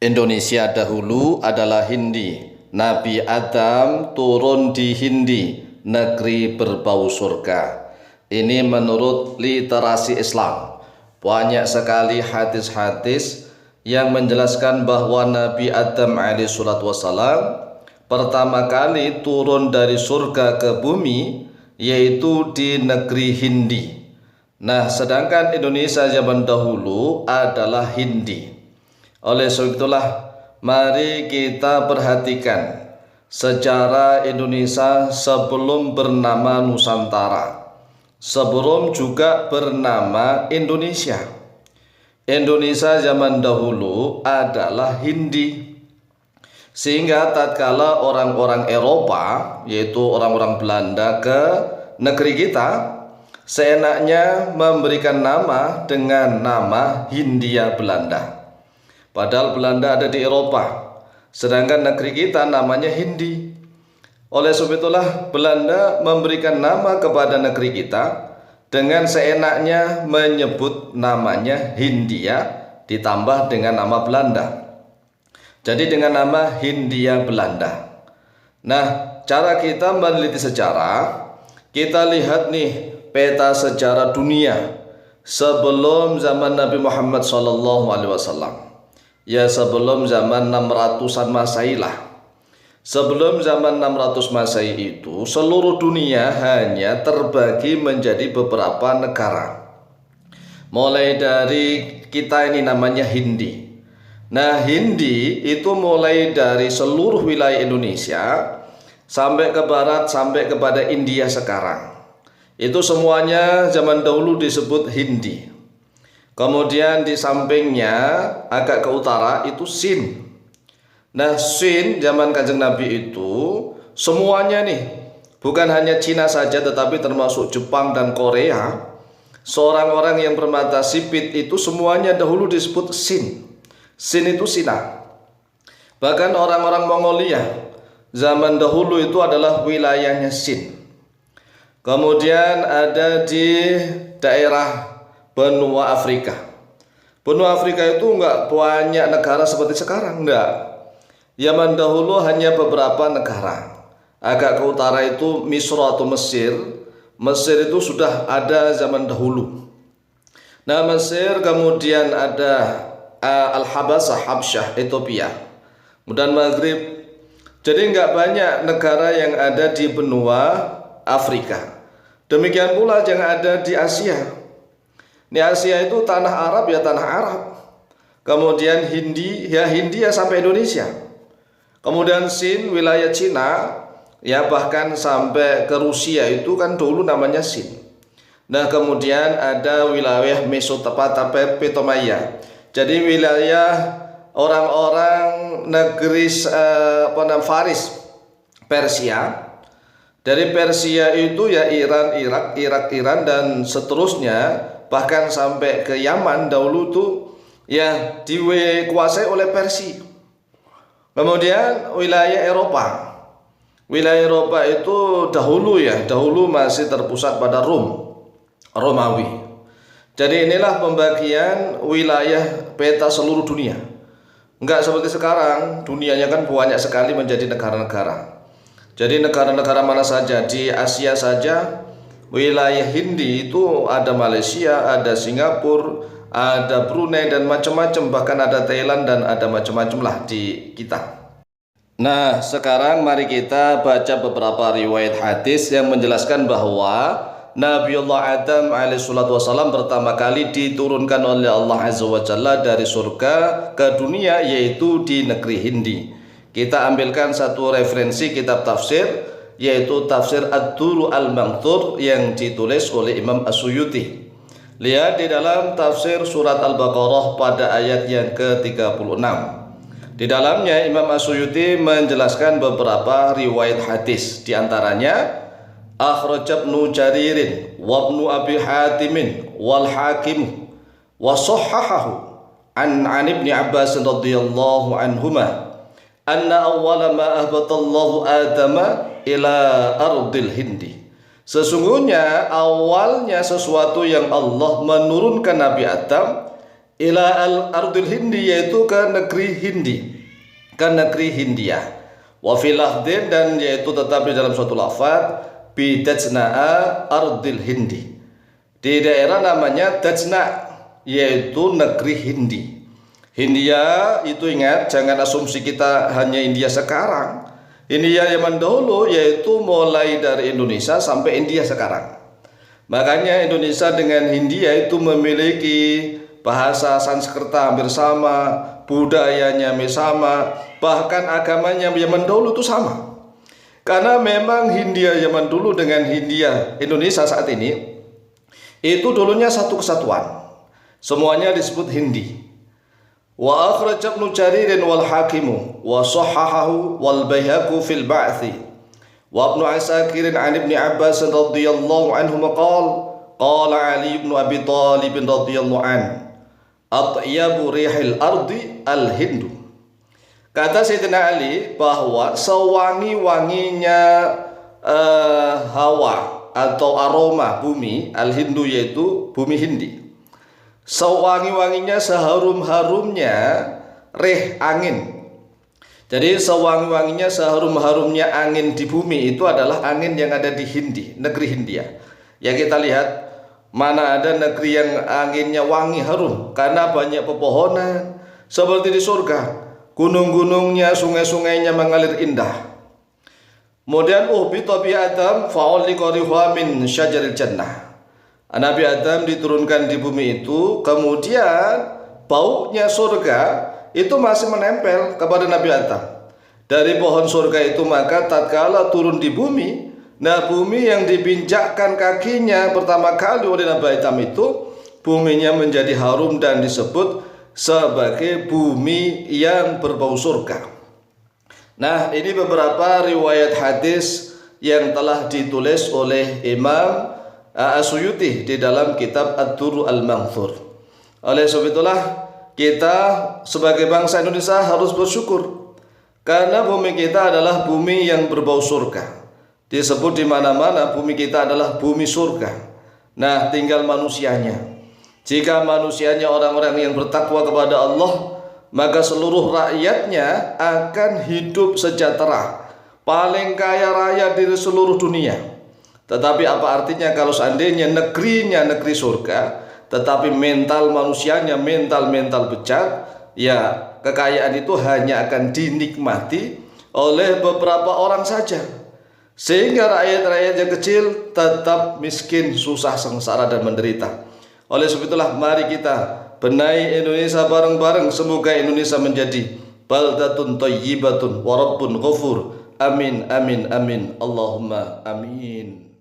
Indonesia dahulu adalah Hindi. Nabi Adam turun di Hindi, negeri berbau surga. Ini menurut literasi Islam. Banyak sekali hadis-hadis yang menjelaskan bahwa Nabi Adam alaihissalam pertama kali turun dari surga ke bumi, yaitu di negeri Hindi. Nah, sedangkan Indonesia zaman dahulu adalah Hindi. Oleh sebab itulah, mari kita perhatikan sejarah Indonesia sebelum bernama Nusantara, sebelum juga bernama Indonesia. Indonesia zaman dahulu adalah Hindi. Sehingga tatkala orang-orang Eropa, yaitu orang-orang Belanda, ke negeri kita, seenaknya memberikan nama dengan nama Hindia Belanda. Padahal Belanda ada di Eropa, sedangkan negeri kita namanya Hindi. Oleh sebab itulah Belanda memberikan nama kepada negeri kita dengan seenaknya menyebut namanya Hindia ditambah dengan nama Belanda. Jadi dengan nama Hindia Belanda. Nah, cara kita meneliti sejarah, kita lihat nih peta sejarah dunia sebelum zaman Nabi Muhammad SAW. Ya, sebelum zaman 600-an Masehi lah. Sebelum zaman 600 Masehi itu, seluruh dunia hanya terbagi menjadi beberapa negara. Mulai dari kita ini namanya Hindi. Nah, Hindi itu mulai dari seluruh wilayah Indonesia sampai ke barat, sampai kepada India sekarang. Itu semuanya zaman dahulu disebut Hindi. Kemudian di sampingnya agak ke utara itu Sin. Nah, Sin zaman Kanjeng Nabi itu semuanya nih, bukan hanya Cina saja tetapi termasuk Jepang dan Korea. Seorang orang yang bermata sipit itu semuanya dahulu disebut Sin. Sin itu Cina. Bahkan orang-orang Mongolia zaman dahulu itu adalah wilayahnya Sin. Kemudian ada di daerah benua Afrika. Benua Afrika itu enggak banyak negara seperti sekarang, enggak. Zaman dahulu hanya beberapa negara. Agak ke utara itu Misra atau Mesir. Mesir itu sudah ada zaman dahulu. Nah, Mesir, kemudian ada Al-Habasah, Habsyah, Ethiopia, kemudian Maghrib. Jadi enggak banyak negara yang ada di benua Afrika. Demikian pula yang ada di Asia. Di Asia itu tanah Arab ya tanah Arab. Kemudian Hindi ya Hindia sampai Indonesia. Kemudian Sin, wilayah Cina, ya bahkan sampai ke Rusia itu kan dulu namanya Sin. Nah, kemudian ada wilayah Mesopotamia. Jadi wilayah orang-orang negeri Faris, Persia. Dari Persia itu ya Iran, Irak, dan seterusnya, bahkan sampai ke Yaman dahulu tuh ya dikuasai oleh Persia. Kemudian wilayah Eropa. Wilayah Eropa itu dahulu masih terpusat pada Romawi. Jadi inilah pembagian wilayah peta seluruh dunia. Enggak seperti sekarang, dunianya kan banyak sekali menjadi negara-negara. Jadi negara-negara mana saja di Asia saja, wilayah Hindi itu ada Malaysia, ada Singapura, ada Brunei dan macam-macam, bahkan ada Thailand dan ada macam-macam lah di kita. Nah, sekarang mari kita baca beberapa riwayat hadis yang menjelaskan bahwa Nabiullah Adam alaihissalam pertama kali diturunkan oleh Allah Azza wa Jalla dari surga ke dunia, yaitu di negeri Hindi. Kita ambilkan satu referensi kitab tafsir, yaitu tafsir Ad-Durr Al-Manthur yang ditulis oleh Imam As-Suyuti. Lihat di dalam tafsir surat Al-Baqarah pada ayat yang ke-36. Di dalamnya Imam As-Suyuti menjelaskan beberapa riwayat hadis. Di antaranya akhraj Ibnu Jaririn wa Ibnu Abi Hatimin wal Hakim wa sahhahahu an Ibnu Abbas radhiyallahu anhuma anna awwala ma ahbatallahu Adama ila ardil Hindi. Sesungguhnya awalnya sesuatu yang Allah menurunkan Nabi Adam ila al-ardil hindi, yaitu ke negeri Hindi, ke negeri Hindia. Wa fil lafdin, dan yaitu tetap di dalam suatu lafaz, bi Dajna'a ardil Hindi, di daerah namanya Dajna, yaitu negeri Hindi. Hindia itu ingat, jangan asumsi kita hanya India sekarang. India zaman dahulu yaitu mulai dari Indonesia sampai India sekarang. Makanya Indonesia dengan Hindia itu memiliki bahasa Sanskerta hampir sama, budayanya sama, bahkan agamanya zaman dahulu itu sama. Karena memang Hindia zaman dulu dengan Hindia Indonesia saat ini itu dulunya satu kesatuan. Semuanya disebut Hindi. Wa akhraj Ibnu Jarir wal Hakim wa sahhahahu wal Baihaqi fil Ba'thi wa Ibnu Asakir an Ibnu Abbas radhiyallahu anhu qala Ali ibn Abi Thalib radhiyallahu an atyabu rihil ardi al Hindu. Kata Sayyidina Ali bahwa sewangi-wanginya hawa atau aroma bumi al Hindu, yaitu bumi Hindi. Sewangi-wanginya, seharum-harumnya reh angin. Jadi sewangi-wanginya, seharum-harumnya angin di bumi itu adalah angin yang ada di Hindi, negeri Hindia. Ya kita lihat, mana ada negeri yang anginnya wangi harum, karena banyak pepohonan seperti di surga. Gunung-gunungnya, sungai-sungainya mengalir indah. Kemudian uhbita bi Adam fa'ulika rihwa min syajaril jannah. Nabi Adam diturunkan di bumi itu, kemudian baunya surga itu masih menempel kepada Nabi Adam dari pohon surga itu. Maka tatkala turun di bumi, nah bumi yang dipinjakkan kakinya pertama kali oleh Nabi Adam itu, buminya menjadi harum dan disebut sebagai bumi yang berbau surga. Nah, ini beberapa riwayat hadis yang telah ditulis oleh Imam As-Suyuti di dalam kitab Ad-Durr Al-Manthur. Oleh sebab itulah kita sebagai bangsa Indonesia harus bersyukur, karena bumi kita adalah bumi yang berbau surga. Disebut di mana-mana bumi kita adalah bumi surga. Nah, tinggal manusianya. Jika manusianya orang-orang yang bertakwa kepada Allah, maka seluruh rakyatnya akan hidup sejahtera, paling kaya raya di seluruh dunia. Tetapi apa artinya kalau seandainya negerinya negeri surga, tetapi mental manusianya mental bejat, ya kekayaan itu hanya akan dinikmati oleh beberapa orang saja, sehingga rakyat-rakyat yang kecil tetap miskin, susah, sengsara dan menderita. Oleh sebab itulah mari kita benahi Indonesia bareng-bareng. Semoga Indonesia menjadi baldatun thayyibatun wa rabbun ghafur. Amin amin amin Allahumma amin.